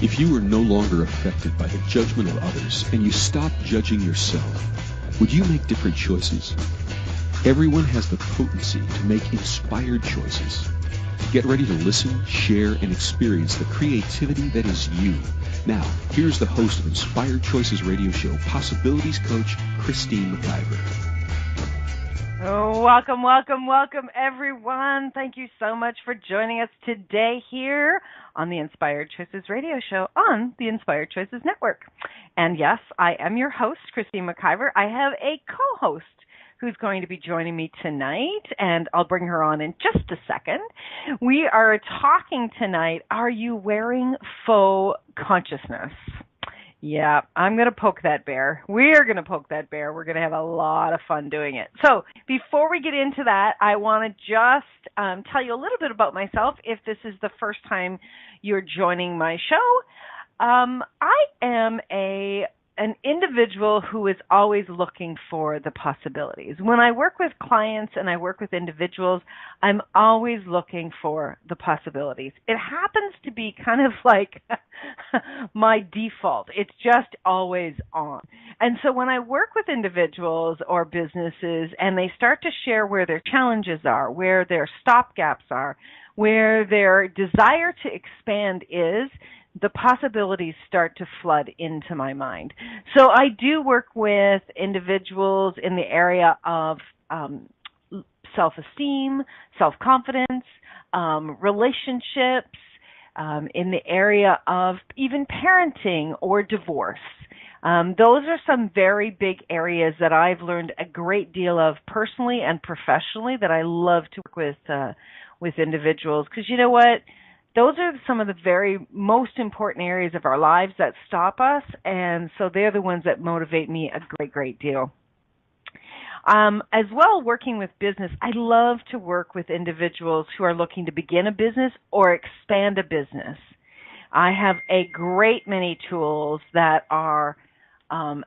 If you are no longer affected by the judgment of others and you stop judging yourself, would you make different choices? Everyone has the potency to make inspired choices. Get ready to listen, share, and experience the creativity that is you. Now, here's the host of Inspired Choices Radio Show, Possibilities Coach, Christine McIver. Oh, welcome, everyone. Thank you so much for joining us today here on the Inspired Choices Radio Show on the Inspired Choices Network. And yes, I am your host, Christine McIver. I have a co-host who's going to be joining me tonight, and I'll bring her on in just a second. We are talking tonight, are you wearing faux consciousness? Yeah, I'm going to poke that bear. We're going to poke that bear. We're going to have a lot of fun doing it. So before we get into that, I want to just tell you a little bit about myself if this is the first time you're joining my show. I am an individual who is always looking for the possibilities. When I work with clients and I work with individuals, I'm always looking for the possibilities. It happens to be kind of like my default. It's just always on. And so when I work with individuals or businesses and they start to share where their challenges are, where their stopgaps are, where their desire to expand is, the possibilities start to flood into my mind. So I do work with individuals in the area of self-esteem, self-confidence, relationships, in the area of even parenting or divorce. Those are some very big areas that I've learned a great deal of personally and professionally that I love to work with individuals, because you know what? Those are some of the very most important areas of our lives that stop us, and so they're the ones that motivate me a great deal. As well, working with business, I love to work with individuals who are looking to begin a business or expand a business. I have a great many tools that are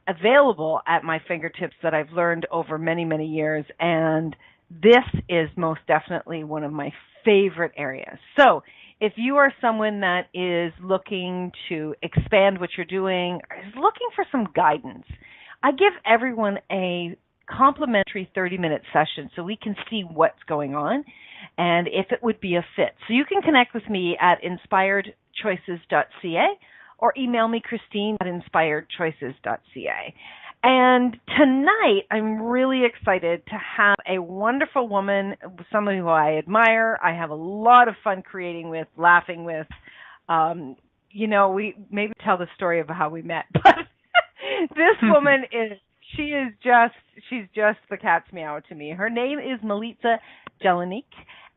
available at my fingertips that I've learned over many, many years, and this is most definitely one of my favorite areas. So if you are someone that is looking to expand what you're doing, or is looking for some guidance, I give everyone a complimentary 30-minute session so we can see what's going on and if it would be a fit. So you can connect with me at inspiredchoices.ca or email me, Christine, at inspiredchoices.ca. And tonight, I'm really excited to have a wonderful woman, someone who I admire. I have a lot of fun creating with, laughing with. We maybe tell the story of how we met, but this woman she's just the cat's meow to me. Her name is Milica Jelenic,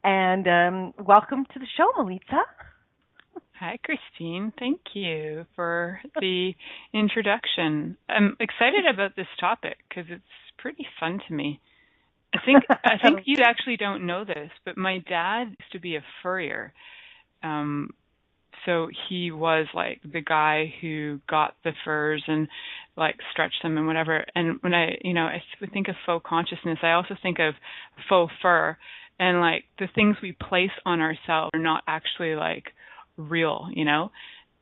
and welcome to the show, Milica. Hi, Christine. Thank you for the introduction. I'm excited about this topic because it's pretty fun to me. I think you actually don't know this, but my dad used to be a furrier. So he was like the guy who got the furs and like stretched them and whatever. And when I think of faux consciousness, I also think of faux fur, and like the things we place on ourselves are not actually like real,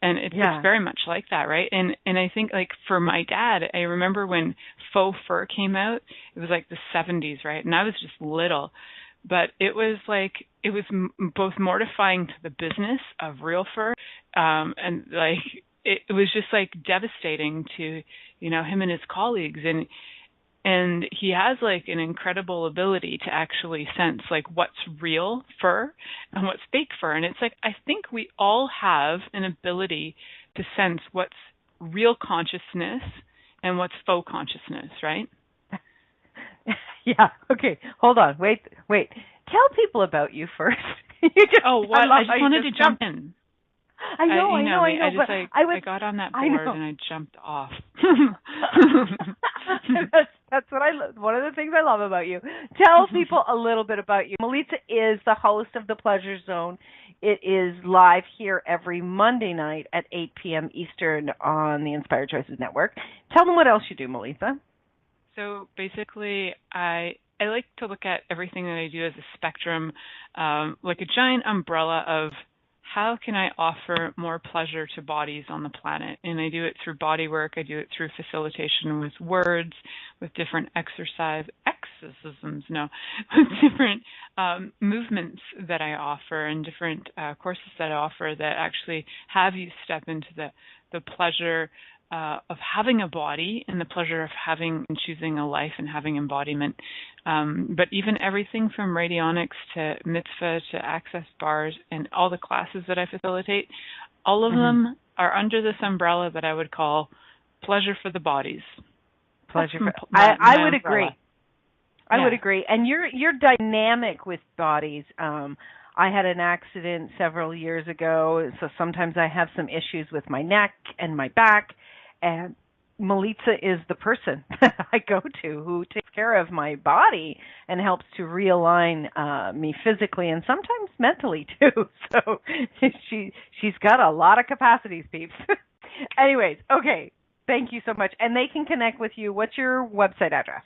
and it's very much like that, right? And I think like for my dad, I remember when faux fur came out, it was like the 70s, right? And I was just little, but it was both mortifying to the business of real fur, and like it was just like devastating to him and his colleagues, and he has like an incredible ability to actually sense like what's real fur and what's fake fur. And it's like, I think we all have an ability to sense what's real consciousness and what's faux consciousness, right? Yeah. Okay. Hold on. Wait. Tell people about you first. I just wanted to jump in. I know. I got on that board and I jumped off. That's what one of the things I love about you. Tell people a little bit about you. Milica is the host of The Pleasure Zone. It is live here every Monday night at 8 p.m. Eastern on the Inspired Choices Network. Tell them what else you do, Milica. So basically, I like to look at everything that I do as a spectrum, like a giant umbrella of how can I offer more pleasure to bodies on the planet? And I do it through body work. I do it through facilitation with words, with different exorcisms, with different movements that I offer and different courses that I offer that actually have you step into the pleasure of having a body and the pleasure of having and choosing a life and having embodiment. But even everything from radionics to mitzvah to access bars and all the classes that I facilitate, all of them are under this umbrella that I would call pleasure for the bodies. Pleasure for I would agree. I would agree. And you're dynamic with bodies. I had an accident several years ago, so sometimes I have some issues with my neck and my back. And Milica is the person I go to who takes care of my body and helps to realign me physically and sometimes mentally too. So she's got a lot of capacities, peeps. Anyways, okay, thank you so much. And they can connect with you. What's your website address?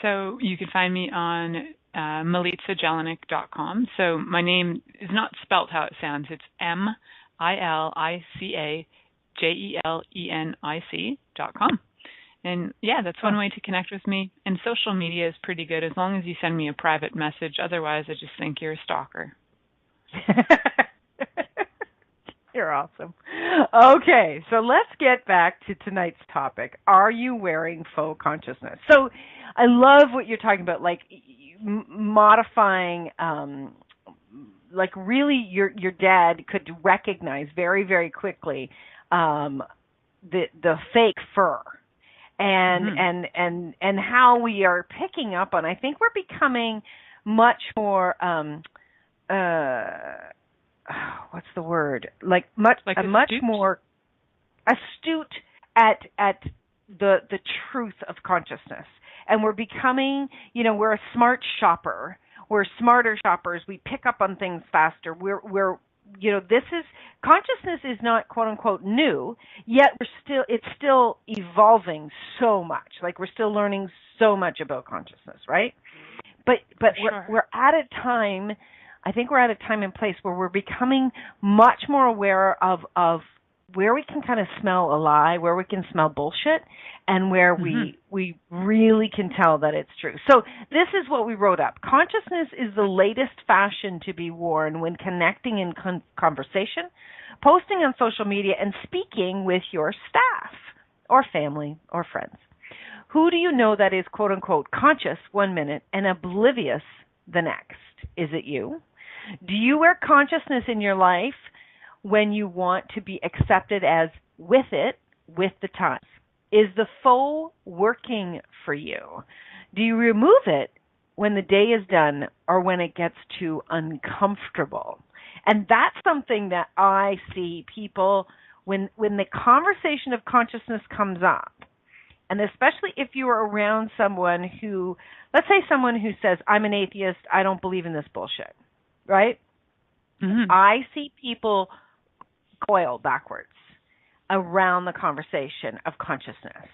So you can find me on MilicaJelenic.com. So my name is not spelt how it sounds. It's MilicaJelenic.com. And yeah, that's one way to connect with me. And social media is pretty good as long as you send me a private message. Otherwise, I just think you're a stalker. You're awesome. Okay, so let's get back to tonight's topic. Are you wearing faux consciousness? So I love what you're talking about, like modifying, like really your dad could recognize very, very quickly the fake fur and how we are picking up on. I think we're becoming much more what's the word? Like much more astute at the truth of consciousness. And we're becoming, we're a smart shopper. We're smarter shoppers. We pick up on things faster. We're consciousness is not quote unquote new, yet it's still evolving so much. Like we're still learning so much about consciousness, right? But sure. we're at a time, I think we're at a time and place where we're becoming much more aware of where we can kind of smell a lie, where we can smell bullshit, and where we really can tell that it's true. So this is what we wrote up. Consciousness is the latest fashion to be worn when connecting in conversation, posting on social media, and speaking with your staff or family or friends. Who do you know that is, quote unquote, conscious 1 minute and oblivious the next? Is it you? Do you wear consciousness in your life when you want to be accepted as with the times? Is the faux working for you? Do you remove it when the day is done or when it gets too uncomfortable? And that's something that I see people, when the conversation of consciousness comes up, and especially if you are around someone who, let's say someone who says, I'm an atheist, I don't believe in this bullshit, right? I see people coil backwards around the conversation of consciousness.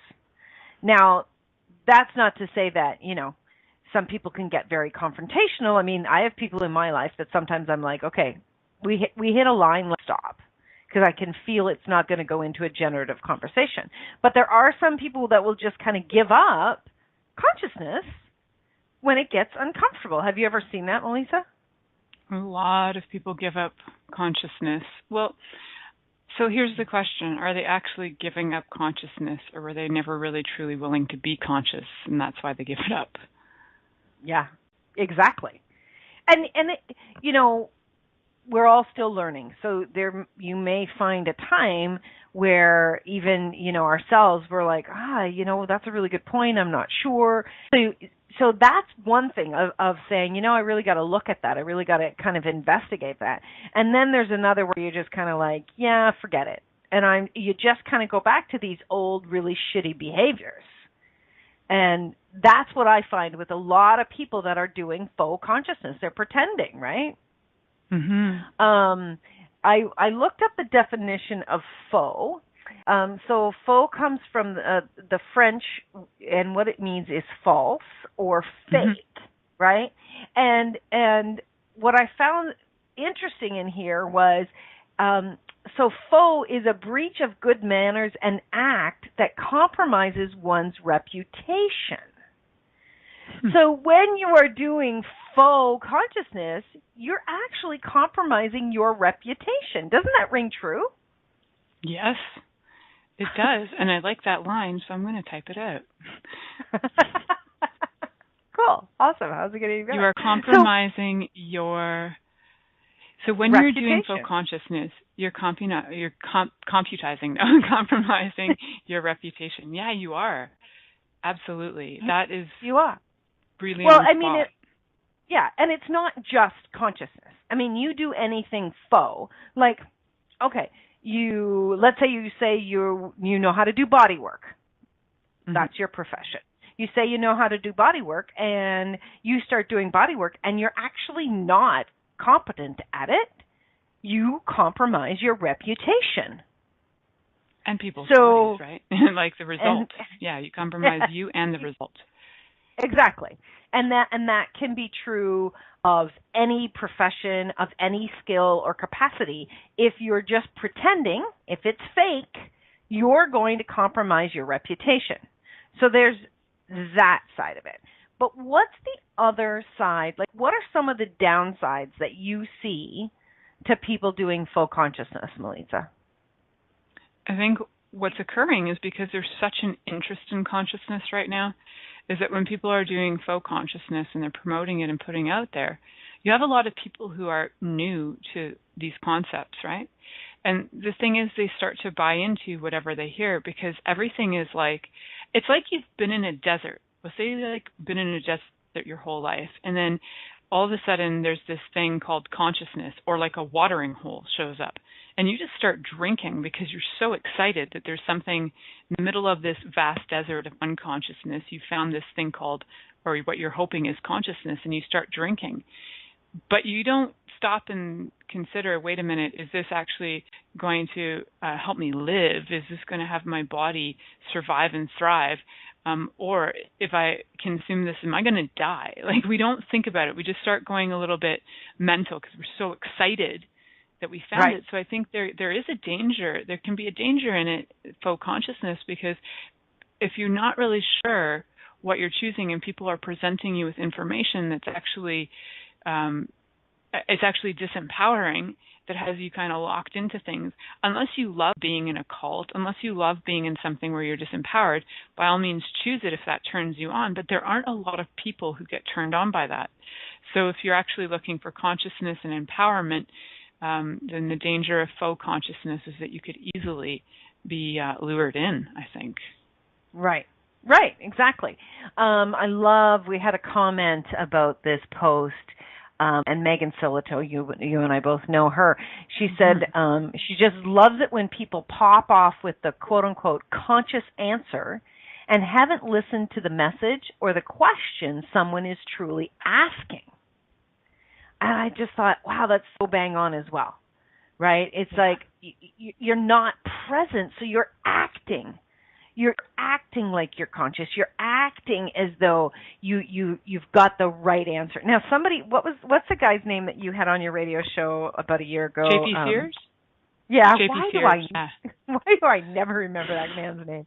Now, that's not to say that, some people can get very confrontational. I mean, I have people in my life that sometimes I'm like, okay, we hit a line, let's stop, because I can feel it's not going to go into a generative conversation. But there are some people that will just kind of give up consciousness when it gets uncomfortable. Have you ever seen that, Milica? A lot of people give up consciousness. Well, so here's the question. Are they actually giving up consciousness, or were they never really truly willing to be conscious, and that's why they give it up? Yeah, exactly. And we're all still learning. So you may find a time where even, ourselves, we're like, that's a really good point. I'm not sure. So that's one thing of saying, I really got to look at that. I really got to kind of investigate that. And then there's another where you're just kind of like, yeah, forget it. And you just kind of go back to these old, really shitty behaviors. And that's what I find with a lot of people that are doing faux consciousness. They're pretending, right? I looked up the definition of faux. So faux comes from the French, and what it means is false or fake, right? And what I found interesting in here was So faux is a breach of good manners, an act that compromises one's reputation. So when you are doing faux consciousness, you're actually compromising your reputation. Doesn't that ring true? Yes, it does. And I like that line, so I'm going to type it out. Cool. Awesome. How's it going to go? You are compromising your... So when reputation. You're doing faux consciousness, you're computizing, compromising your reputation. Yeah, you are. Absolutely. That is... You are. Really well, on the I mean, spot. And it's not just consciousness. I mean, you do anything faux. Like, okay, let's say you know how to do body work. Mm-hmm. That's your profession. You say you know how to do body work, and you start doing body work, and you're actually not competent at it. You compromise your reputation. And people's bodies, right? Like the result. You compromise you and the result. Exactly. And that can be true of any profession, of any skill or capacity. If you're just pretending, if it's fake, you're going to compromise your reputation. So there's that side of it. But what's the other side? Like, what are some of the downsides that you see to people doing faux consciousness, Milica? I think what's occurring is because there's such an interest in consciousness right now, is that when people are doing faux consciousness and they're promoting it and putting it out there, you have a lot of people who are new to these concepts, right? And the thing is, they start to buy into whatever they hear, because everything is like, it's like you've been in a desert. Let's say you've been in a desert your whole life, and then all of a sudden there's this thing called consciousness, or like a watering hole shows up, and you just start drinking because you're so excited that there's something in the middle of this vast desert of unconsciousness. You found this thing called, or what you're hoping is consciousness, and you start drinking. But you don't stop and consider, wait a minute, is this actually going to help me live? Is this going to have my body survive and thrive? Or if I consume this, am I going to die? Like, we don't think about it. We just start going a little bit mental because we're so excited that we found it. So I think there is a danger. There can be a danger in it, faux consciousness, because if you're not really sure what you're choosing and people are presenting you with information that's actually it's actually disempowering, that has you kind of locked into things. Unless you love being in a cult, unless you love being in something where you're disempowered, by all means choose it if that turns you on. But there aren't a lot of people who get turned on by that. So if you're actually looking for consciousness and empowerment, then the danger of faux consciousness is that you could easily be lured in, I think. Right, exactly. We had a comment about this post, and Megan Silito, you and I both know her. She said she just loves it when people pop off with the quote-unquote conscious answer and haven't listened to the message or the question someone is truly asking. And I just thought, wow, that's so bang on as well, right? It's like you're not present, so you're acting. You're acting like you're conscious. You're acting as though you've got the right answer. Now, what's the guy's name that you had on your radio show about a year ago? J.P. Sears? Yeah. Why do I never remember that man's name?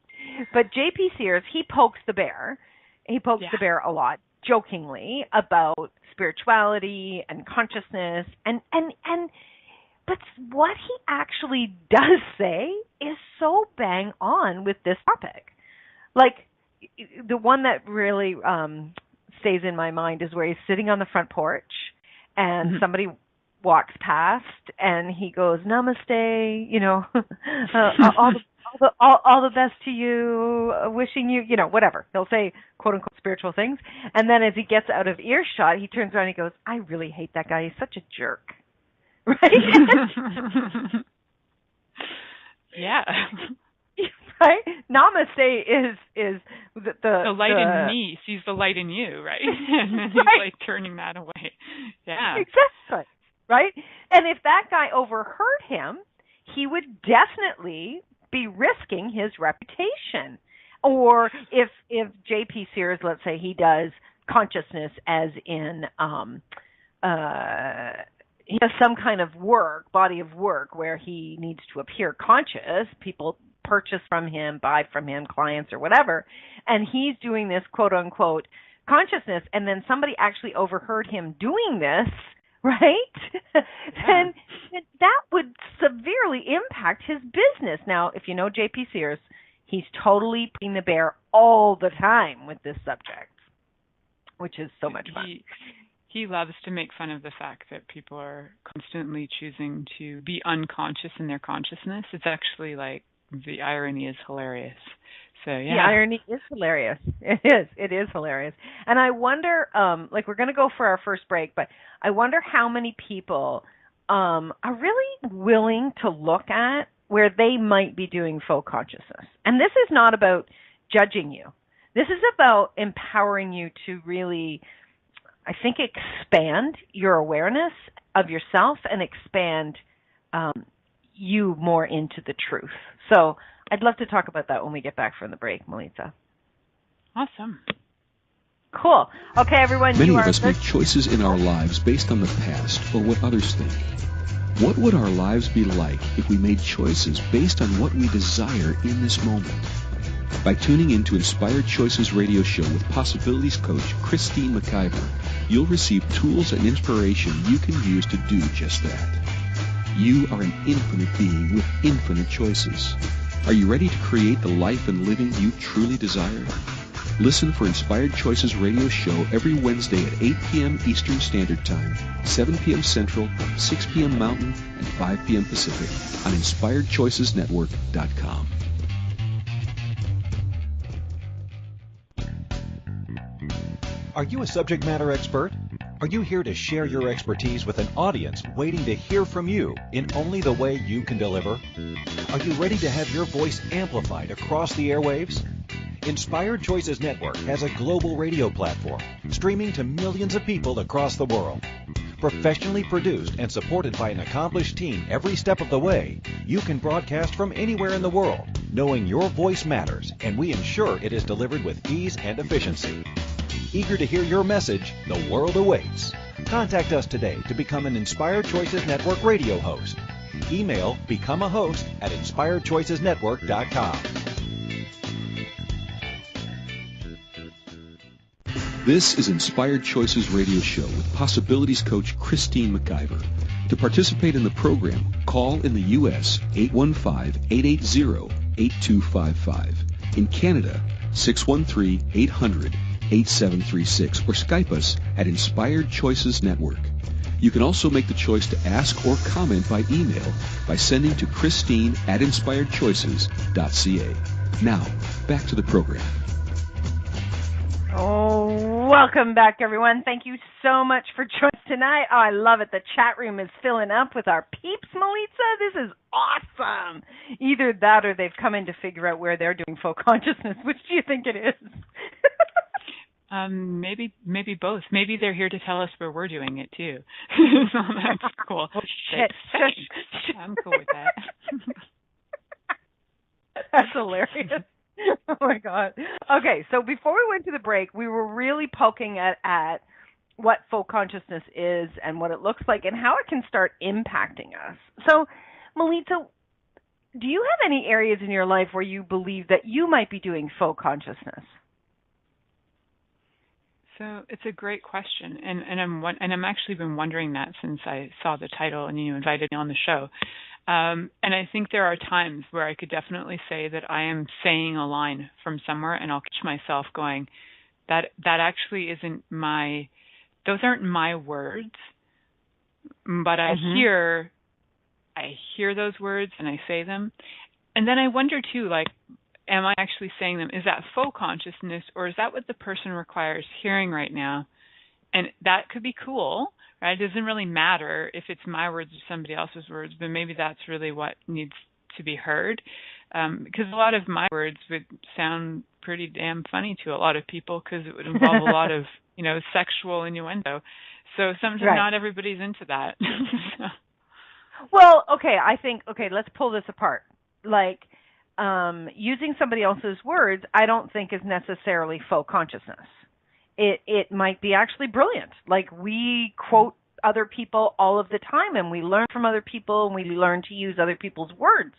But J.P. Sears, he pokes the bear. He pokes the bear a lot, jokingly, about spirituality and consciousness but what he actually does say is so bang on with this topic. Like, the one that really stays in my mind is where he's sitting on the front porch and somebody walks past and he goes, "Namaste, all the best to you, wishing you, whatever." He'll say quote unquote spiritual things. And then as he gets out of earshot, he turns around and he goes, "I really hate that guy. He's such a jerk." Right? Yeah. Right? Namaste is the light in me sees the light in you, right? And then he's like turning that away. Yeah. Exactly. Right? And if that guy overheard him, he would definitely be risking his reputation. Or if J.P. Sears, let's say he does consciousness as in he has some kind of body of work where he needs to appear conscious. People purchase from him, buy from him, clients or whatever, and he's doing this quote unquote consciousness, and then somebody actually overheard him doing this, right? Then that would severely impact his business. Now, if you know JP Sears, he's totally putting the bear all the time with this subject, which is so much fun. He loves to make fun of the fact that people are constantly choosing to be unconscious in their consciousness. It's actually like the irony is hilarious. So yeah. The irony is hilarious. It is hilarious. And I wonder, we're going to go for our first break, but I wonder how many people are really willing to look at where they might be doing faux consciousness. And this is not about judging you. This is about empowering you to really, I think, expand your awareness of yourself and expand you more into the truth. So I'd love to talk about that when we get back from the break, Milica. Awesome. Cool. Okay, everyone. Many of us make choices in our lives based on the past or what others think. What would our lives be like if we made choices based on what we desire in this moment? By tuning in to Inspired Choices Radio Show with Possibilities Coach Christine McIver, you'll receive tools and inspiration you can use to do just that. You are an infinite being with infinite choices. Are you ready to create the life and living you truly desire? Listen for Inspired Choices Radio Show every Wednesday at 8 p.m. Eastern Standard Time, 7 p.m. Central, 6 p.m. Mountain, and 5 p.m. Pacific on InspiredChoicesNetwork.com. Are you a subject matter expert? Are you here to share your expertise with an audience waiting to hear from you in only the way you can deliver? Are you ready to have your voice amplified across the airwaves? Inspired Choices Network has a global radio platform streaming to millions of people across the world. Professionally produced and supported by an accomplished team every step of the way, you can broadcast from anywhere in the world, knowing your voice matters, and we ensure it is delivered with ease and efficiency. Eager to hear your message, the world awaits. Contact us today to become an Inspired Choices Network radio host. Email becomeahost@inspiredchoicesnetwork.com. This is Inspired Choices Radio Show with Possibilities Coach Christine McIver. To participate in the program, call in the U.S. 815-880-8255. In Canada, 613-800-8736, or Skype us at Inspired Choices Network. You can also make the choice to ask or comment by email by sending to Christine@inspiredchoices.ca. Now, back to the program. Oh, welcome back, everyone. Thank you so much for joining us tonight. Oh, I love it. The chat room is filling up with our peeps, Milica. This is awesome. Either that or they've come in to figure out where they're doing faux consciousness. Which do you think it is? Maybe both. Maybe they're here to tell us where we're doing it, too. So that's cool. Oh, shit. I'm cool with that. That's hilarious. Oh, my God. Okay, so before we went to the break, we were really poking at what faux consciousness is and what it looks like and how it can start impacting us. So, Milica, do you have any areas in your life where you believe that you might be doing faux consciousness? So it's a great question, and I'm actually been wondering that since I saw the title and you invited me on the show. And I think there are times where I could definitely say that I am saying a line from somewhere, and I'll catch myself going, that actually isn't those aren't my words, but I hear those words and I say them, and then I wonder too, like, am I actually saying them? Is that faux consciousness, or is that what the person requires hearing right now? And that could be cool, right? It doesn't really matter if it's my words or somebody else's words, but maybe that's really what needs to be heard. Because a lot of my words would sound pretty damn funny to a lot of people because it would involve a lot of, sexual innuendo. So sometimes not everybody's into that. So. Well, let's pull this apart. Like, using somebody else's words, I don't think is necessarily faux consciousness. It might be actually brilliant. Like, we quote other people all of the time, and we learn from other people, and we learn to use other people's words.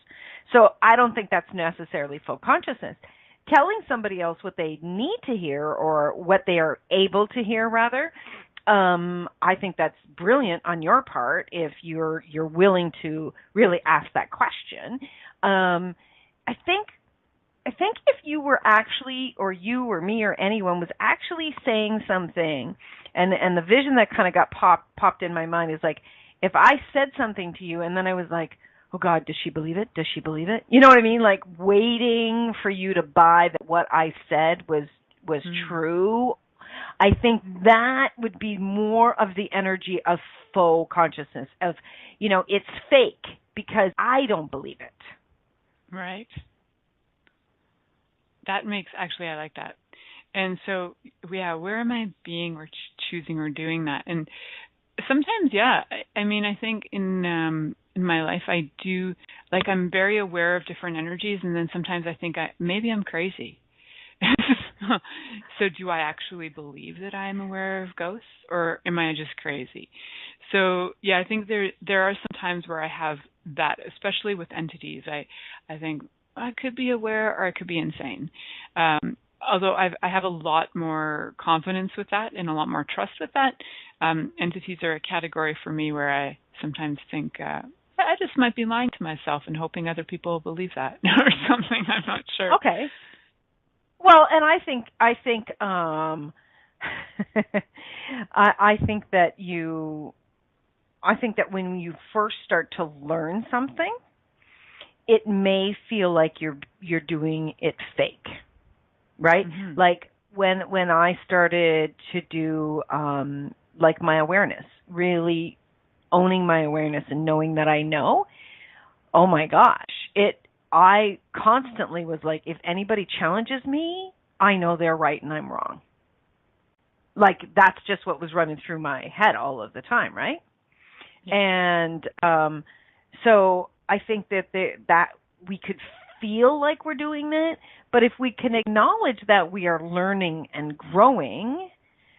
So I don't think that's necessarily faux consciousness. Telling somebody else what they need to hear, or what they are able to hear, rather, I think that's brilliant on your part if you're willing to really ask that question. I think if you were actually, or you or me or anyone was actually saying something, and the vision that kind of got popped in my mind is like, if I said something to you and then I was like, oh God, does she believe it? Does she believe it? You know what I mean? Like waiting for you to buy that what I said was true. I think that would be more of the energy of faux consciousness, of, it's fake because I don't believe it. Right. That makes, actually, I like that. And so, yeah, where am I being or choosing or doing that? And sometimes, yeah, I think in my life I do, like, I'm very aware of different energies, and then sometimes I think maybe I'm crazy. So do I actually believe that I am aware of ghosts, or am I just crazy? So, yeah, I think there are some times where I have that, especially with entities. I think I could be aware or I could be insane. Although I have a lot more confidence with that and a lot more trust with that. Entities are a category for me where I sometimes think I just might be lying to myself and hoping other people believe that or something. I'm not sure. Okay. Well, and I think I think that when you first start to learn something, it may feel like you're doing it fake, right? Mm-hmm. Like when I started to do like my awareness, really owning my awareness and knowing that I know, oh my gosh, I constantly was like, if anybody challenges me, I know they're right and I'm wrong. Like, that's just what was running through my head all of the time, right? Yeah. And so I think that we could feel like we're doing that, but if we can acknowledge that we are learning and growing,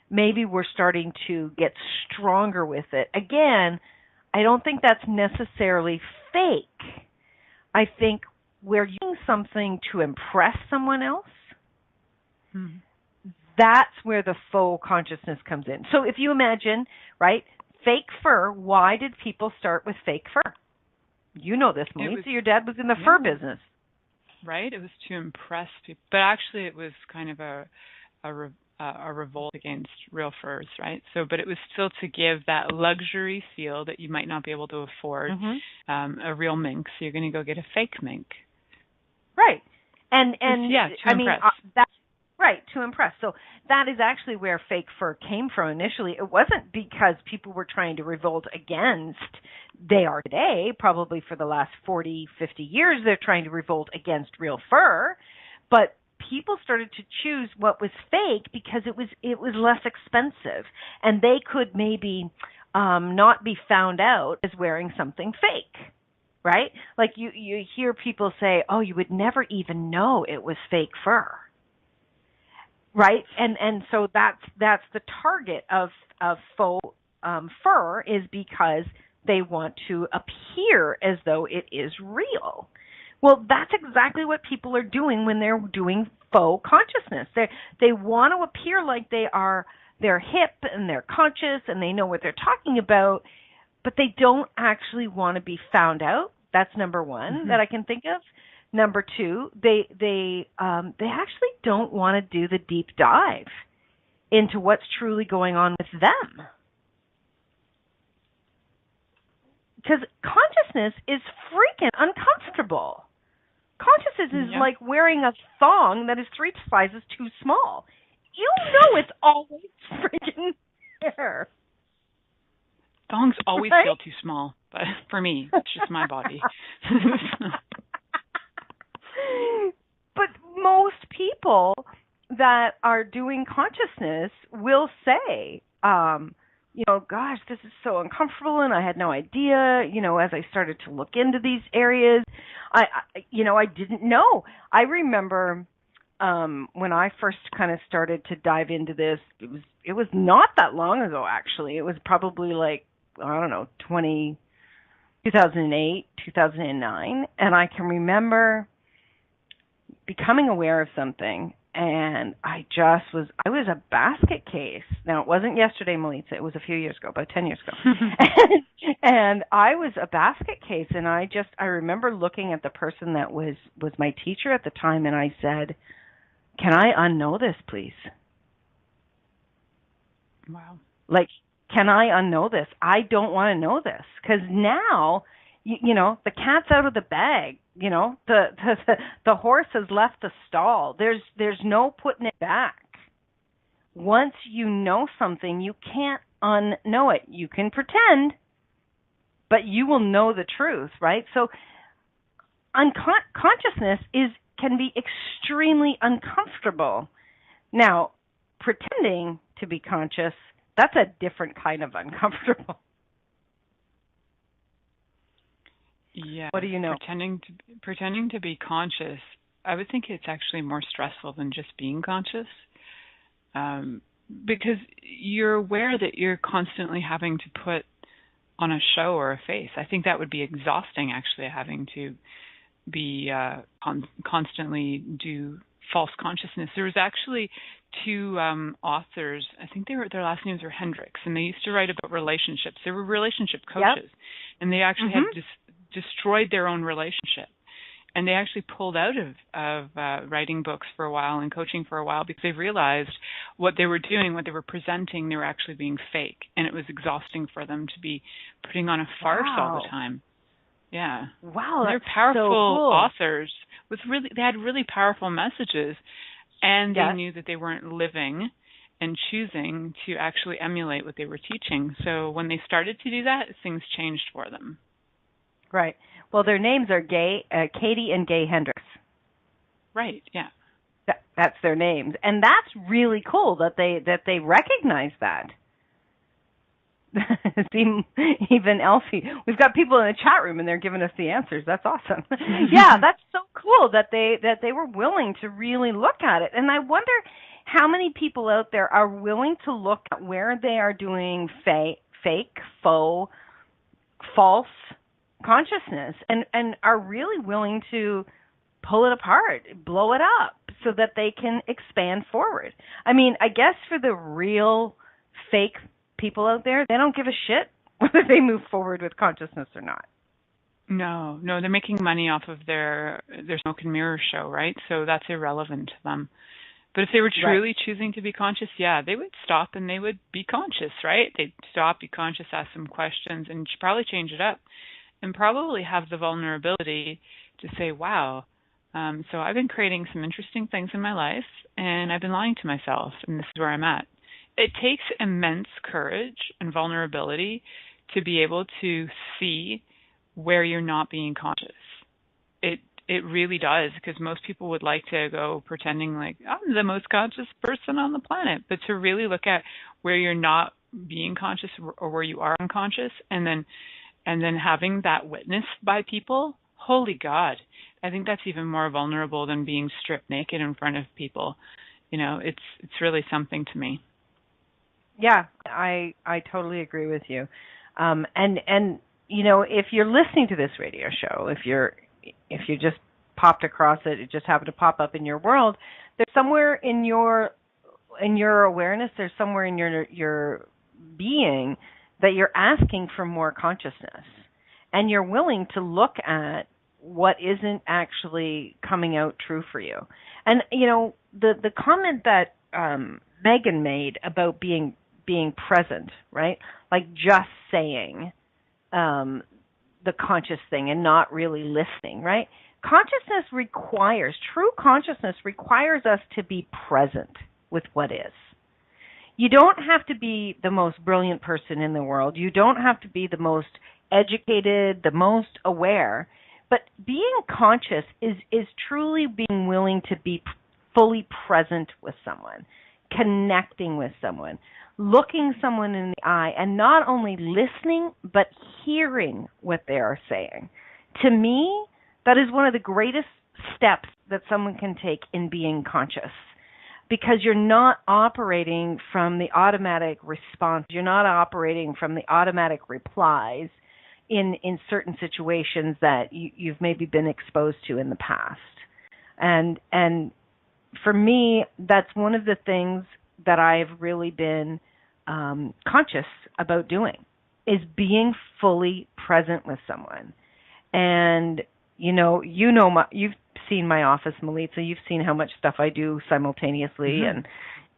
maybe we're starting to get stronger with it. Again, I don't think that's necessarily fake. I think we're using something to impress someone else. Hmm. That's where the faux consciousness comes in. So if you imagine, right, fake fur, why did people start with fake fur? You know this, Melissa. Your dad was in the fur business. Right? It was to impress people. But actually it was kind of a revolt against real furs, right? So, but it was still to give that luxury feel that you might not be able to afford a real mink. So you're going to go get a fake mink. Right. And yeah, to impress. That's right, to impress. So that is actually where fake fur came from initially. It wasn't because people were trying to revolt against, they are today, probably for the last 40, 50 years, they're trying to revolt against real fur. But people started to choose what was fake because it was less expensive, and they could maybe not be found out as wearing something fake. Right? Like you hear people say, oh, you would never even know it was fake fur. Right? And so that's the target of faux fur, is because they want to appear as though it is real. Well, that's exactly what people are doing when they're doing faux consciousness. They want to appear like they're hip and they're conscious and they know what they're talking about, but they don't actually want to be found out. That's number one that I can think of. Number two, they actually don't want to do the deep dive into what's truly going on with them. Because consciousness is freaking uncomfortable. Consciousness is like wearing a thong that is 3 sizes too small. You know it's always freaking there. Thongs always feel too small, but for me, it's just my body. But most people that are doing consciousness will say, gosh, this is so uncomfortable, and I had no idea, as I started to look into these areas, I didn't know. I remember when I first kind of started to dive into this, it was not that long ago, actually. It was probably like 2008, 2009, and I can remember becoming aware of something, and I was a basket case. Now, it wasn't yesterday, Milica. It was a few years ago, about 10 years ago. and I was a basket case, and I remember looking at the person that was my teacher at the time, and I said, "Can I unknow this, please?" Wow. Like, can I unknow this? I don't want to know this, because now, the cat's out of the bag. The horse has left the stall. There's no putting it back. Once you know something, you can't unknow it. You can pretend, but you will know the truth, right? So consciousness can be extremely uncomfortable. Now, pretending to be conscious, that's a different kind of uncomfortable. Yeah. What do you know? Pretending to be conscious, I would think it's actually more stressful than just being conscious, because you're aware that you're constantly having to put on a show or a face. I think that would be exhausting, actually, having to be constantly do false consciousness. There was actually two authors, I think their last names were Hendricks, and they used to write about relationships. They were relationship coaches, and they actually had destroyed their own relationship. And they actually pulled out of writing books for a while and coaching for a while because they realized what they were doing, what they were presenting, they were actually being fake. And it was exhausting for them to be putting on a farce all the time. Yeah. Wow, they're that's powerful so cool. authors they had really powerful messages, and they knew that they weren't living and choosing to actually emulate what they were teaching. So when they started to do that, things changed for them. Right. Well, their names are Katie and Gay Hendricks. Right. Yeah. That's their names, and that's really cool that they recognize that. Even Elsie, we've got people in the chat room, and they're giving us the answers. That's awesome. Yeah, that's so cool that they were willing to really look at it. And I wonder how many people out there are willing to look at where they are doing fake, faux, false consciousness, and are really willing to pull it apart, blow it up, so that they can expand forward. I mean, I guess for the real fake people out there, they don't give a shit whether they move forward with consciousness or not. No, they're making money off of their smoke and mirror show, right? So that's irrelevant to them. But if they were truly choosing to be conscious, they would stop and they would be conscious, right? They'd stop, be conscious, ask some questions, and probably change it up, and probably have the vulnerability to say, wow, so I've been creating some interesting things in my life, and I've been lying to myself, and this is where I'm at. It takes immense courage and vulnerability to be able to see where you're not being conscious. It really does, because most people would like to go pretending like, I'm the most conscious person on the planet. But to really look at where you're not being conscious or where you are unconscious, and then having that witnessed by people, holy God, I think that's even more vulnerable than being stripped naked in front of people. It's really something to me. Yeah, I totally agree with you. And if you're listening to this radio show, if you just popped across it just happened to pop up in your world, there's somewhere in your awareness, there's somewhere in your being that you're asking for more consciousness, and you're willing to look at what isn't actually coming out true for you. And the comment that Megan made about being present, right? Like just saying the conscious thing and not really listening, right? True consciousness requires us to be present with what is. You don't have to be the most brilliant person in the world. You don't have to be the most educated, the most aware. But being conscious is truly being willing to be fully present with someone, connecting with someone, looking someone in the eye, and not only listening, but hearing what they are saying. To me, that is one of the greatest steps that someone can take in being conscious. because you're not operating from the automatic response. You're not operating from the automatic replies in certain situations that you've maybe been exposed to in the past. And for me, that's one of the things that I've really been conscious about doing, is being fully present with someone. And you've seen my office, Milica. You've seen how much stuff I do simultaneously,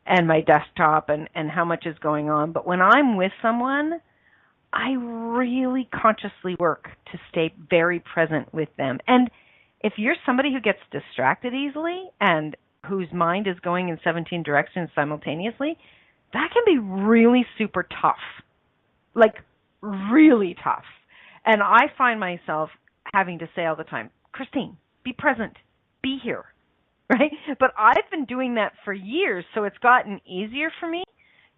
and my desktop, and how much is going on. But when I'm with someone, I really consciously work to stay very present with them. And if you're somebody who gets distracted easily and whose mind is going in 17 directions simultaneously, that can be really super tough, like really tough. And I find myself having to say all the time, Christine, be present, be here, right? But I've been doing that for years, so it's gotten easier for me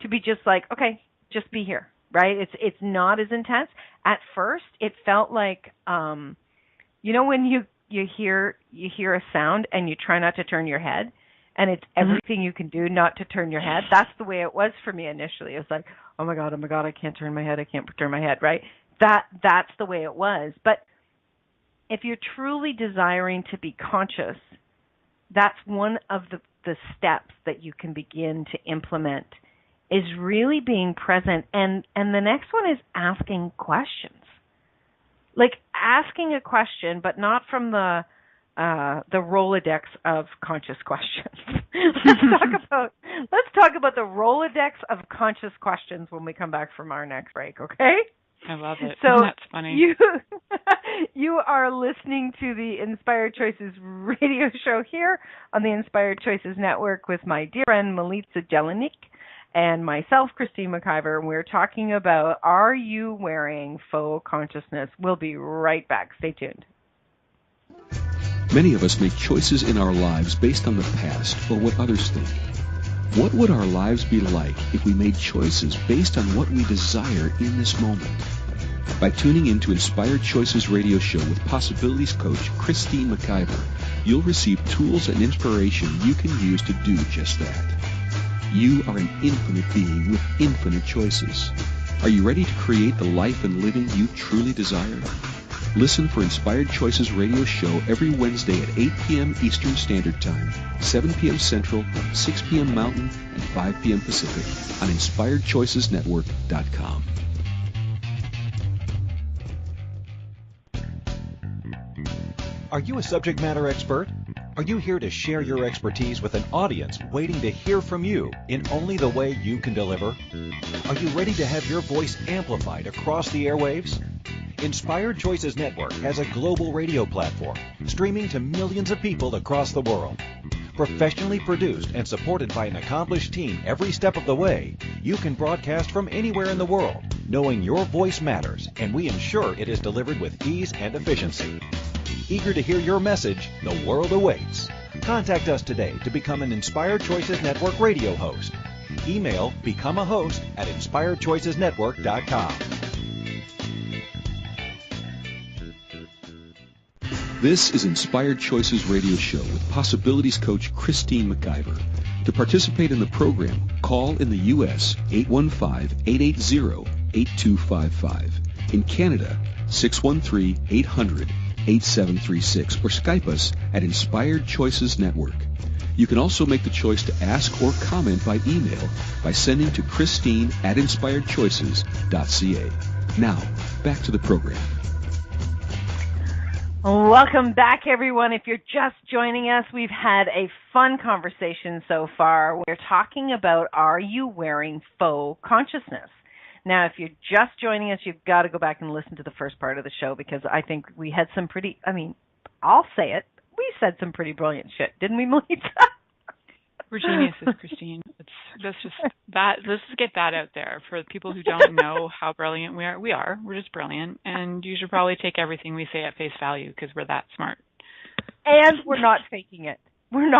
to be just like, okay, just be here, right? It's not as intense. At first, it felt like, when you hear a sound and you try not to turn your head, and it's everything you can do not to turn your head. That's the way it was for me initially. It was like, oh my God, I can't turn my head, right? That's the way it was. But if you're truly desiring to be conscious, that's one of the steps that you can begin to implement, is really being present. And the next one is asking questions. Like asking a question, but not from the Rolodex of conscious questions. Let's talk about the Rolodex of conscious questions when we come back from our next break, okay? I love it. So that's funny. You are listening to the Inspired Choices radio show here on the Inspired Choices Network with my dear friend Milica Jelenic and myself, Christine McIver, and we're talking about, are you wearing faux consciousness? We'll be right back. Stay tuned. Many of us make choices in our lives based on the past or what others think. What would our lives be like if we made choices based on what we desire in this moment? By tuning in to Inspired Choices radio show with Possibilities Coach Christine McIver, you'll receive tools and inspiration you can use to do just that. You are an infinite being with infinite choices. Are you ready to create the life and living you truly desire? Listen for Inspired Choices radio show every Wednesday at 8 p.m. Eastern Standard Time, 7 p.m. Central, 6 p.m. Mountain, and 5 p.m. Pacific on InspiredChoicesNetwork.com. Are you a subject matter expert? Are you here to share your expertise with an audience waiting to hear from you in only the way you can deliver? Are you ready to have your voice amplified across the airwaves? Inspired Choices Network has a global radio platform streaming to millions of people across the world. Professionally produced and supported by an accomplished team every step of the way, you can broadcast from anywhere in the world, knowing your voice matters, and we ensure it is delivered with ease and efficiency. Eager to hear your message, the world awaits. Contact us today to become an Inspired Choices Network radio host. Email becomeahost@inspiredchoicesnetwork.com. This is Inspired Choices Radio Show with Possibilities Coach Christine McIver. To participate in the program, call in the U.S. 815-880-8255. In Canada, 613-800-8736. Or Skype us at Inspired Choices Network. You can also make the choice to ask or comment by email by sending to Christine@InspiredChoices.ca. Now, back to the program. Welcome back, everyone. If you're just joining us, we've had a fun conversation so far. We're talking about, are you wearing faux consciousness? Now, if you're just joining us, you've got to go back and listen to the first part of the show, because I think we had some pretty, I'll say it, we said some pretty brilliant shit, didn't we, Milica? We're geniuses, Christine. Let's just get that out there for people who don't know how brilliant we are. We're just brilliant, and you should probably take everything we say at face value because we're that smart. And we're not faking it. And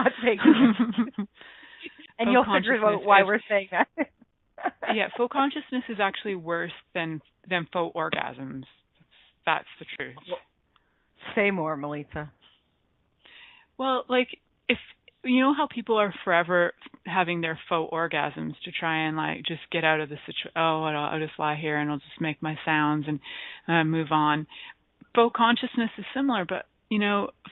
you'll figure out why we're saying that. Yeah, faux consciousness is actually worse than faux orgasms. That's the truth. Say more, Milica. Well, like, if you know how people are forever having their faux orgasms to try and like just get out of the situation. Oh, I'll just lie here and I'll just make my sounds and move on. Faux consciousness is similar, but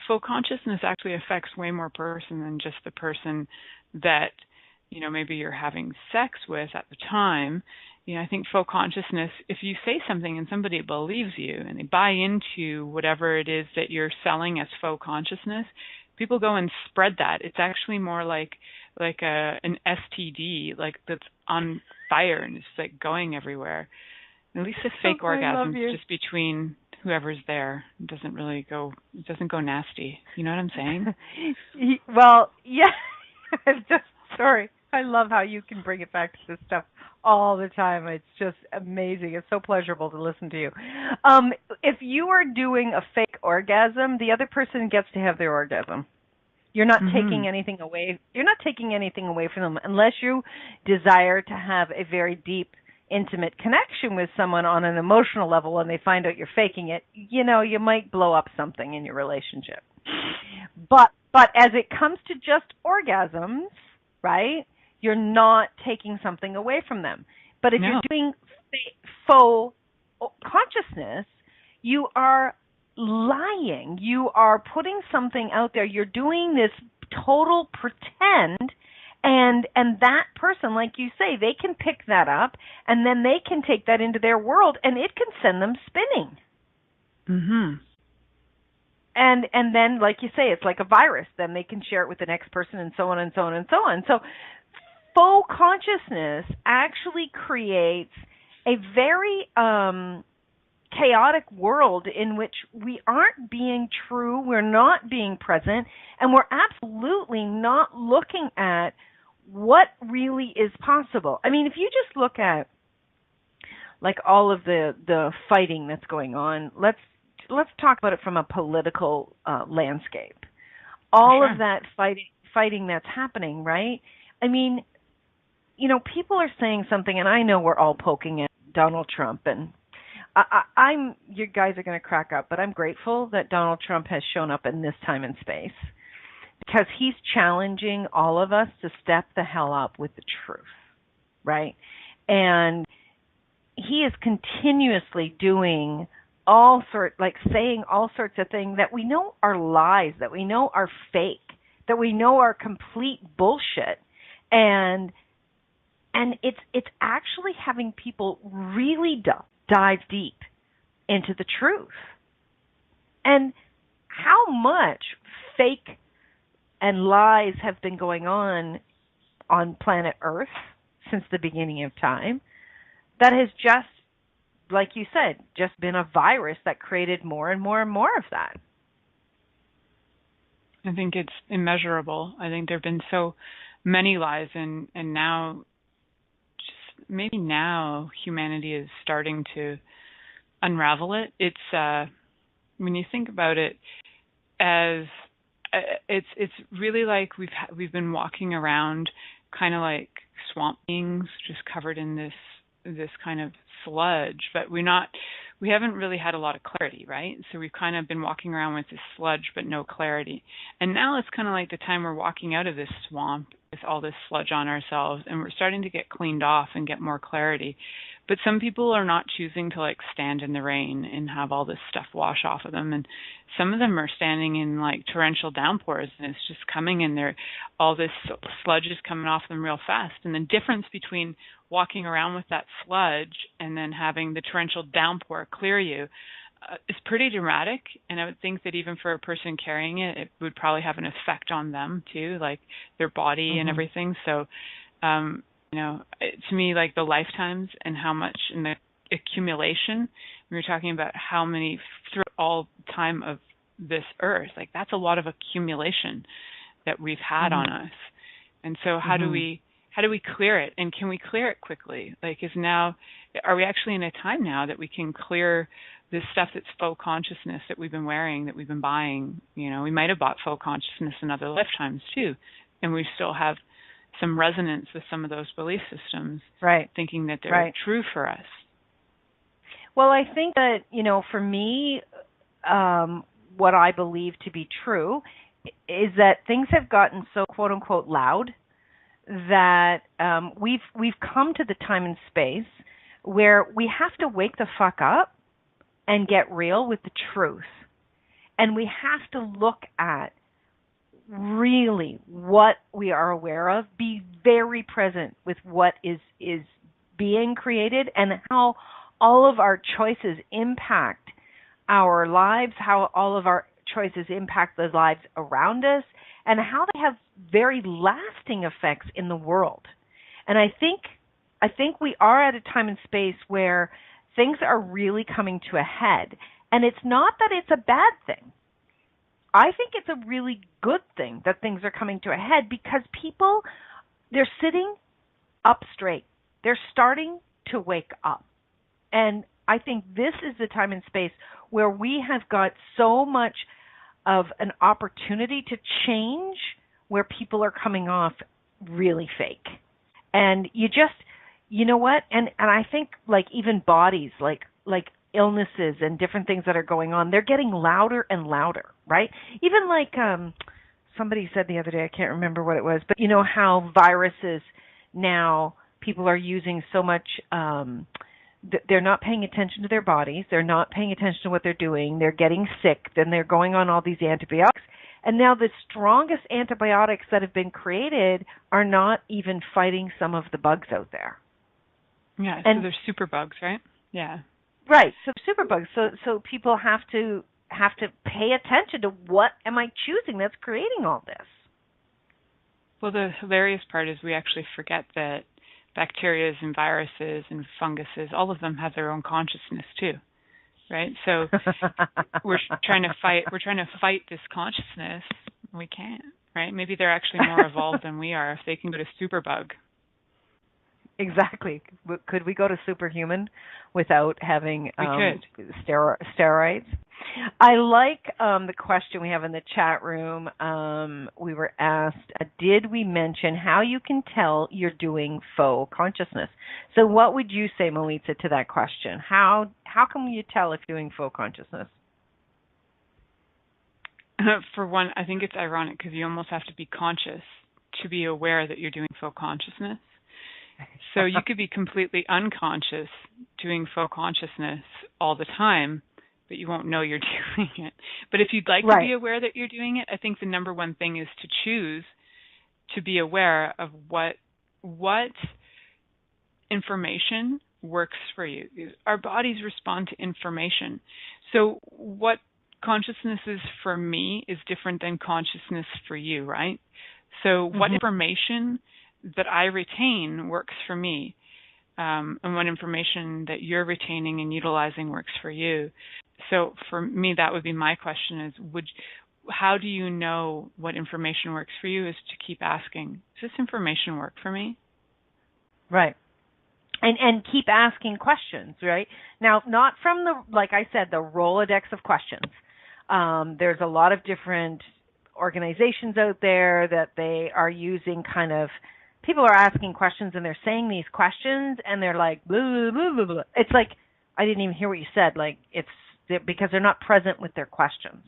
faux consciousness actually affects way more person than just the person that maybe you're having sex with at the time. I think faux consciousness, if you say something and somebody believes you and they buy into whatever it is that you're selling as faux consciousness, people go and spread that. It's actually more like an STD, like that's on fire and it's like going everywhere. At least a fake orgasm is just between whoever's there. It doesn't go nasty. You know what I'm saying? Well, yeah. Sorry. I love how you can bring it back to this stuff all the time. It's just amazing. It's so pleasurable to listen to you. If you are doing a fake orgasm, the other person gets to have their orgasm. You're not taking anything away. You're not taking anything away from them unless you desire to have a very deep, intimate connection with someone on an emotional level and they find out you're faking it. You might blow up something in your relationship. But as it comes to just orgasms, right, you're not taking something away from them. But if you're doing faux consciousness, you are lying. You are putting something out there. You're doing this total pretend, and that person, like you say, they can pick that up, and then they can take that into their world, and it can send them spinning. Mm-hmm. And then, like you say, it's like a virus. Then they can share it with the next person and so on and so on and so on. So faux consciousness actually creates a very chaotic world in which we aren't being true, we're not being present, and we're absolutely not looking at what really is possible. I mean, if you just look at like all of the fighting that's going on, let's talk about it from a political landscape. All of that fighting that's happening, right? I mean, people are saying something, and I know we're all poking at Donald Trump, and you guys are going to crack up, but I'm grateful that Donald Trump has shown up in this time and space because he's challenging all of us to step the hell up with the truth, right? And he is continuously doing saying all sorts of things that we know are lies, that we know are fake, that we know are complete bullshit. And it's actually having people really dive deep into the truth. And how much fake and lies have been going on planet Earth since the beginning of time that has just, like you said, just been a virus that created more and more and more of that. I think it's immeasurable. I think there have been so many lies, and now, just maybe now, humanity is starting to unravel it. It's when you think about it, as it's really like we've been walking around, kind of like swamp beings, just covered in this kind of sludge, but we haven't really had a lot of clarity, right? So we've kind of been walking around with this sludge but no clarity. And now it's kind of like the time we're walking out of this swamp with all this sludge on ourselves, and we're starting to get cleaned off and get more clarity. But some people are not choosing to like stand in the rain and have all this stuff wash off of them, and some of them are standing in like torrential downpours, and it's just coming in there. All this sludge is coming off them real fast, and the difference between walking around with that sludge and then having the torrential downpour clear you is pretty dramatic. And I would think that even for a person carrying it, it would probably have an effect on them too, like their body and everything. So, to me, like the lifetimes and how much in the accumulation, we were talking about how many through all time of this earth, like that's a lot of accumulation that we've had on us. And so how do we clear it, and can we clear it quickly? Like, are we actually in a time now that we can clear this stuff that's faux consciousness that we've been wearing, that we've been buying? We might have bought faux consciousness in other lifetimes too, and we still have some resonance with some of those belief systems, right? Thinking that they're true for us. Well, I think that, for me, what I believe to be true is that things have gotten so quote unquote loud that we've come to the time and space where we have to wake the fuck up and get real with the truth. And we have to look at really what we are aware of, be very present with what is being created and how all of our choices impact our lives, how all of our choices impact the lives around us, and how they have very lasting effects in the world. And I think we are at a time and space where things are really coming to a head. And it's not that it's a bad thing. I think it's a really good thing that things are coming to a head because people, they're sitting up straight. They're starting to wake up. And I think this is the time and space where we have got so much of an opportunity to change where people are coming off really fake. And you know what? And I think like even bodies, like illnesses and different things that are going on, they're getting louder and louder, right? Even like somebody said the other day, I can't remember what it was, but you know how viruses now, people are using so much, they're not paying attention to their bodies, they're not paying attention to what they're doing, they're getting sick, then they're going on all these antibiotics, and now the strongest antibiotics that have been created are not even fighting some of the bugs out there. Yeah, so they're super bugs, right? Yeah. Right, so superbugs. So people have to pay attention to what am I choosing that's creating all this. Well, the hilarious part is we actually forget that bacteria and viruses and funguses, all of them have their own consciousness too, right? So we're trying to fight this consciousness. We can't, right? Maybe they're actually more evolved than we are if they can go to superbug. Exactly. Could we go to superhuman without having steroids? I like the question we have in the chat room. We were asked, did we mention how you can tell you're doing faux consciousness? So what would you say, Milica, to that question? How can you tell if you're doing faux consciousness? For one, I think it's ironic because you almost have to be conscious to be aware that you're doing faux consciousness. So you could be completely unconscious doing faux consciousness all the time, but you won't know you're doing it. But if you'd like to be aware that you're doing it, I think the number one thing is to choose to be aware of what information works for you. Our bodies respond to information. So what consciousness is for me is different than consciousness for you, right? So what information that I retain works for me, and what information that you're retaining and utilizing works for you. So for me, that would be my question is, how do you know what information works for you is to keep asking, does this information work for me? Right. And keep asking questions, right? Now, not from like I said, the Rolodex of questions. There's a lot of different organizations out there that they are using kind of, people are asking questions and they're saying these questions and they're like, blah, blah, blah, blah. It's like, I didn't even hear what you said. Like, it's because they're not present with their questions.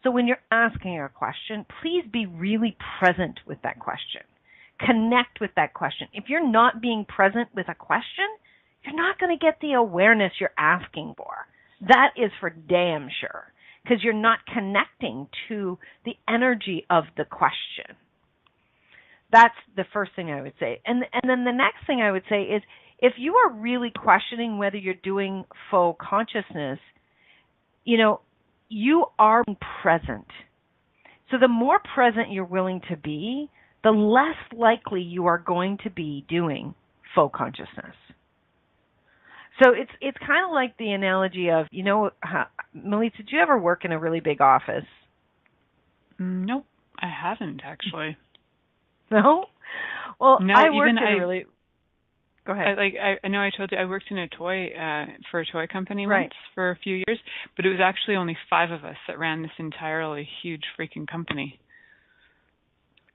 So when you're asking a question, please be really present with that question. Connect with that question. If you're not being present with a question, you're not going to get the awareness you're asking for. That is for damn sure, because you're not connecting to the energy of the question. That's the first thing I would say. And then the next thing I would say is, if you are really questioning whether you're doing faux consciousness, you know, you are present. So the more present you're willing to be, the less likely you are going to be doing faux consciousness. So it's kind of like the analogy of, you know, Milica, did you ever work in a really big office? Nope, I haven't actually. No? Well, no, I worked in a really... Go ahead. I know I told you I worked in a toy for a toy company once for a few years, but it was actually only 5 of us that ran this entirely huge freaking company.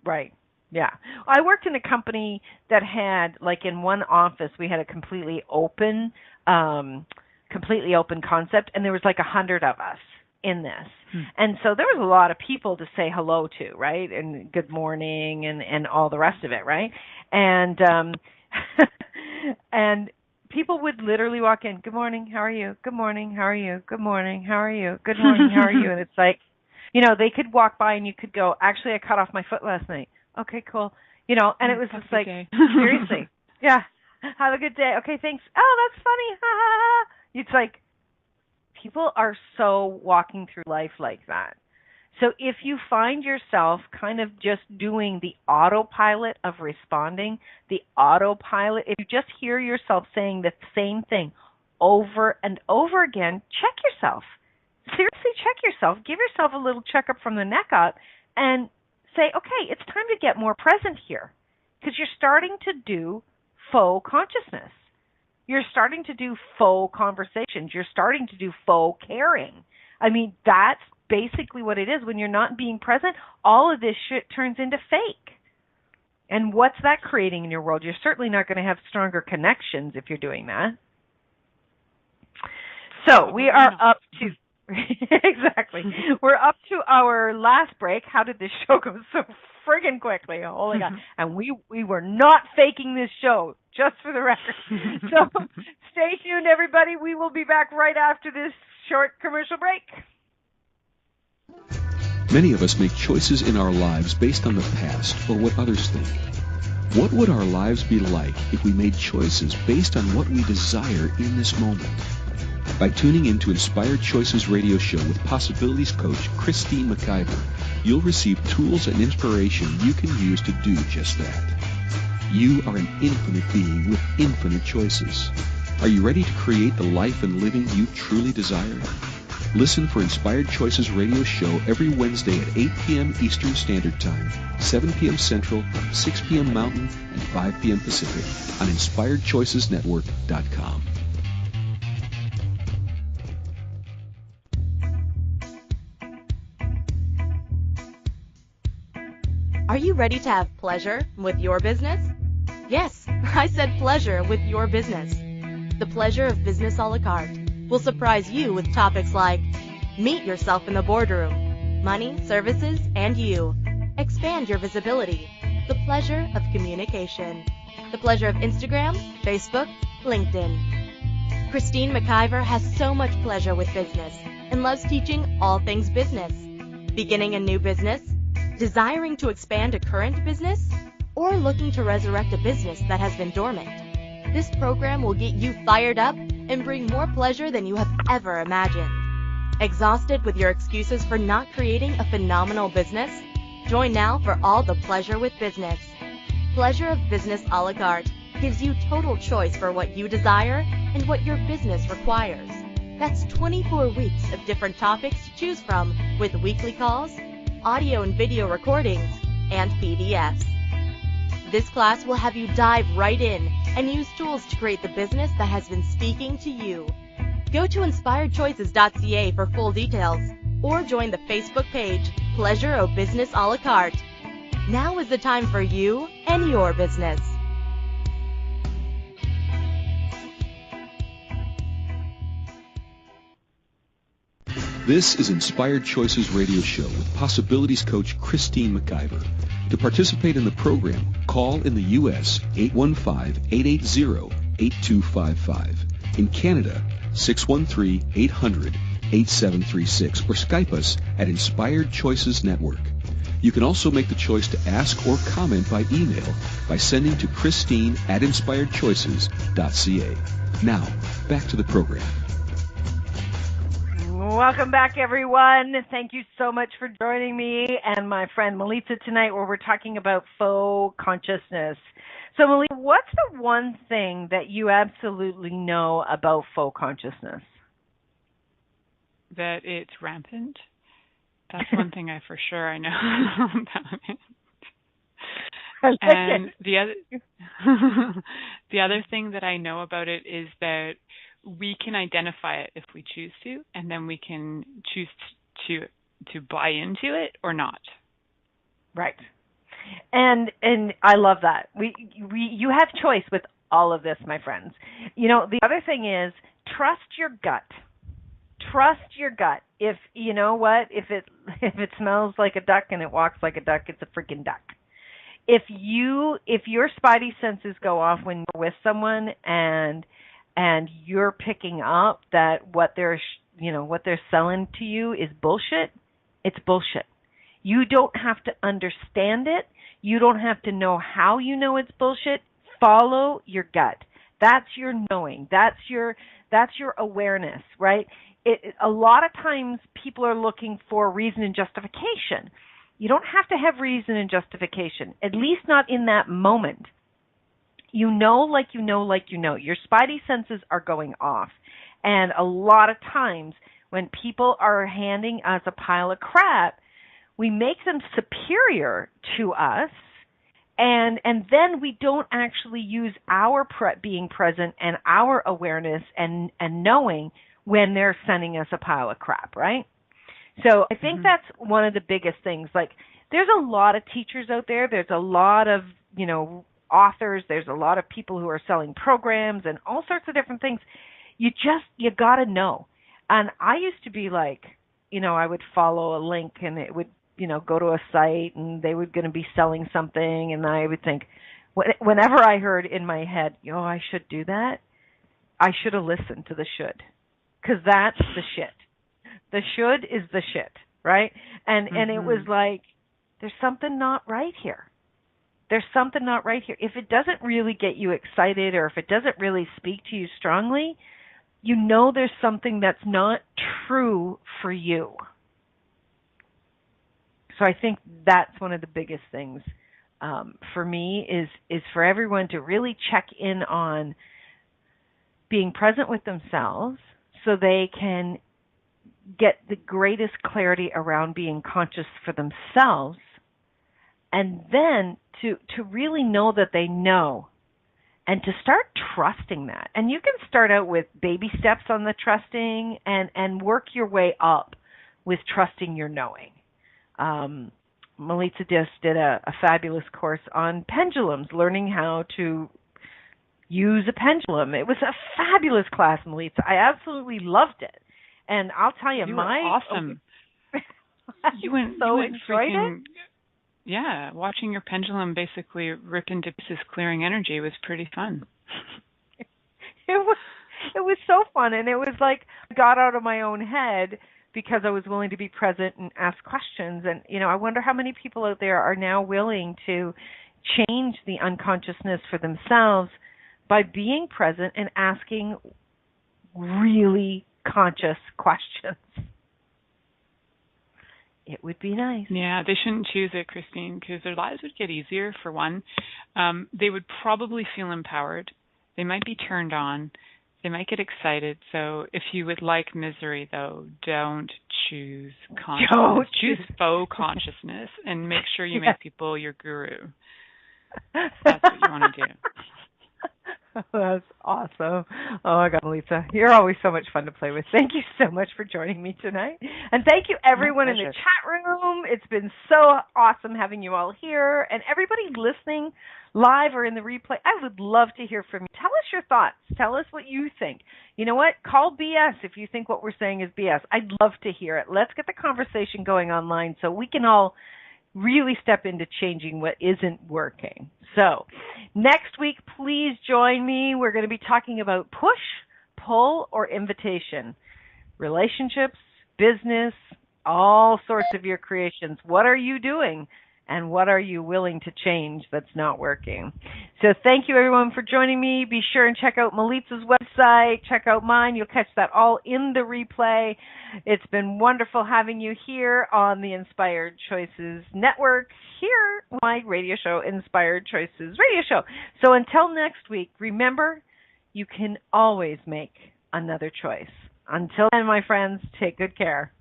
Right. Yeah. I worked in a company that had, like, in one office, we had a completely open concept, and there was like 100 of us. in this. And so there was a lot of people to say hello to, right? And good morning and all the rest of it, right? And and people would literally walk in, good morning, how are you? Good morning, how are you? Good morning, how are you? Good morning, how are you? And it's like, you know, they could walk by and you could go, actually, I cut off my foot last night. Okay, cool. You know, and it was just like, seriously, yeah, have a good day. Okay, thanks. Oh, that's funny. Ha, ha, ha. It's like, people are so walking through life like that. So if you find yourself kind of just doing the autopilot of responding, the autopilot, if you just hear yourself saying the same thing over and over again, check yourself. Seriously, check yourself. Give yourself a little checkup from the neck up and say, okay, it's time to get more present here, because you're starting to do faux consciousness. You're starting to do faux conversations. You're starting to do faux caring. I mean, that's basically what it is. When you're not being present, all of this shit turns into fake. And what's that creating in your world? You're certainly not going to have stronger connections if you're doing that. So we are up to... Exactly. We're up to our last break. How did this show go so friggin' quickly? Holy God. And we were not faking this show, just for the record. So stay tuned, everybody. We will be back right after this short commercial break. Many of us make choices in our lives based on the past or what others think. What would our lives be like if we made choices based on what we desire in this moment? By tuning in to Inspired Choices Radio Show with Possibilities Coach Christine McIver, you'll receive tools and inspiration you can use to do just that. You are an infinite being with infinite choices. Are you ready to create the life and living you truly desire? Listen for Inspired Choices Radio Show every Wednesday at 8 p.m. Eastern Standard Time, 7 p.m. Central, 6 p.m. Mountain, and 5 p.m. Pacific on InspiredChoicesNetwork.com. Are you ready to have pleasure with your business? Yes, I said pleasure with your business. The Pleasure of Business a la carte will surprise you with topics like meet yourself in the boardroom, money, services, and you. Expand your visibility. The pleasure of communication. The pleasure of Instagram, Facebook, LinkedIn. Christine McIver has so much pleasure with business and loves teaching all things business. Beginning a new business? Desiring to expand a current business? Or looking to resurrect a business that has been dormant? This program will get you fired up and bring more pleasure than you have ever imagined. Exhausted with your excuses for not creating a phenomenal business? Join now for all the pleasure with business. Pleasure of Business a la carte gives you total choice for what you desire and what your business requires. That's 24 weeks of different topics to choose from with weekly calls, audio and video recordings, and PDFs. This class will have you dive right in and use tools to create the business that has been speaking to you. Go to inspiredchoices.ca for full details or join the Facebook page Pleasure of Business a la carte. Now is the time for you and your business. This is Inspired Choices Radio Show with Possibilities Coach Christine McIver. To participate in the program, call in the U.S. 815-880-8255. In Canada, 613-800-8736 or Skype us at Inspired Choices Network. You can also make the choice to ask or comment by email by sending to Christine@InspiredChoices.ca. Now, back to the program. Welcome back, everyone. Thank you so much for joining me and my friend Milica tonight, where we're talking about faux consciousness. So, Milica, what's the one thing that you absolutely know about faux consciousness? That it's rampant. That's one thing I for sure I know about it. And the other thing that I know about it is that we can identify it if we choose to, and then we can choose to buy into it or not. Right. And I love that. You have choice with all of this, my friends. You know, the other thing is trust your gut. trust your gut. If you know what, if it smells like a duck and it walks like a duck, it's a freaking duck. If your spidey senses go off when you're with someone and you're picking up that what they're selling to you is bullshit, it's bullshit. You don't have to understand it. You don't have to know how you know it's bullshit. Follow your gut. That's your knowing. That's your awareness, right? A lot of times people are looking for reason and justification. You don't have to have reason and justification, at least not in that moment. You know, like you know, like you know. Your spidey senses are going off. And a lot of times when people are handing us a pile of crap, we make them superior to us, and then we don't actually use our being present and our awareness and knowing when they're sending us a pile of crap, right? So I think that's one of the biggest things. Like, there's a lot of teachers out there. There's a lot of, authors. There's a lot of people who are selling programs and all sorts of different things. You got to know. And I used to be like, I would follow a link and it would, go to a site and they were going to be selling something. And I would think, whenever I heard in my head, I should do that, I should have listened to the should. Because that's the shit. The should is the shit, right? And it was like, there's something not right here. There's something not right here. If it doesn't really get you excited or if it doesn't really speak to you strongly, there's something that's not true for you. So I think that's one of the biggest things for me is for everyone to really check in on being present with themselves so they can get the greatest clarity around being conscious for themselves, and then to really know that they know and to start trusting that. And you can start out with baby steps on the trusting and work your way up with trusting your knowing. Milica just did a fabulous course on pendulums, learning how to use a pendulum. It was a fabulous class, Milica. I absolutely loved it. And I'll tell you, you were awesome. You went freaking, yeah, watching your pendulum basically rip into pieces, clearing energy was pretty fun. It was so fun, and it was like I got out of my own head because I was willing to be present and ask questions. And I wonder how many people out there are now willing to change the unconsciousness for themselves by being present and asking really conscious questions. It would be nice. Yeah, they shouldn't choose it, Christine, because their lives would get easier, for one. They would probably feel empowered. They might be turned on. They might get excited. So if you would like misery, though, don't choose consciousness. Choose faux consciousness and make sure you make people your guru. That's what you want to do. That's awesome. Oh, my God, Milica, you're always so much fun to play with. Thank you so much for joining me tonight. And thank you, everyone in the chat room. It's been so awesome having you all here. And everybody listening live or in the replay, I would love to hear from you. Tell us your thoughts. Tell us what you think. You know what? Call BS if you think what we're saying is BS. I'd love to hear it. Let's get the conversation going online so we can all really step into changing what isn't working. So next week, please join me. We're going to be talking about push, pull, or invitation. Relationships, business, all sorts of your creations. What are you doing? And what are you willing to change that's not working? So thank you, everyone, for joining me. Be sure and check out Milica's website. Check out mine. You'll catch that all in the replay. It's been wonderful having you here on the Inspired Choices Network, here on my radio show, Inspired Choices Radio Show. So until next week, remember, you can always make another choice. Until then, my friends, take good care.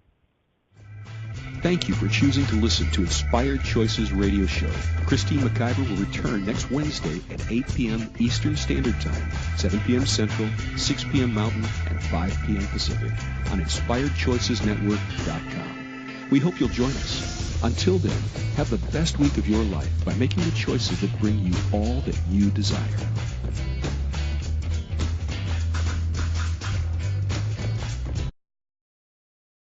Thank you for choosing to listen to Inspired Choices Radio Show. Christine McIver will return next Wednesday at 8 p.m. Eastern Standard Time, 7 p.m. Central, 6 p.m. Mountain, and 5 p.m. Pacific on InspiredChoicesNetwork.com. We hope you'll join us. Until then, have the best week of your life by making the choices that bring you all that you desire.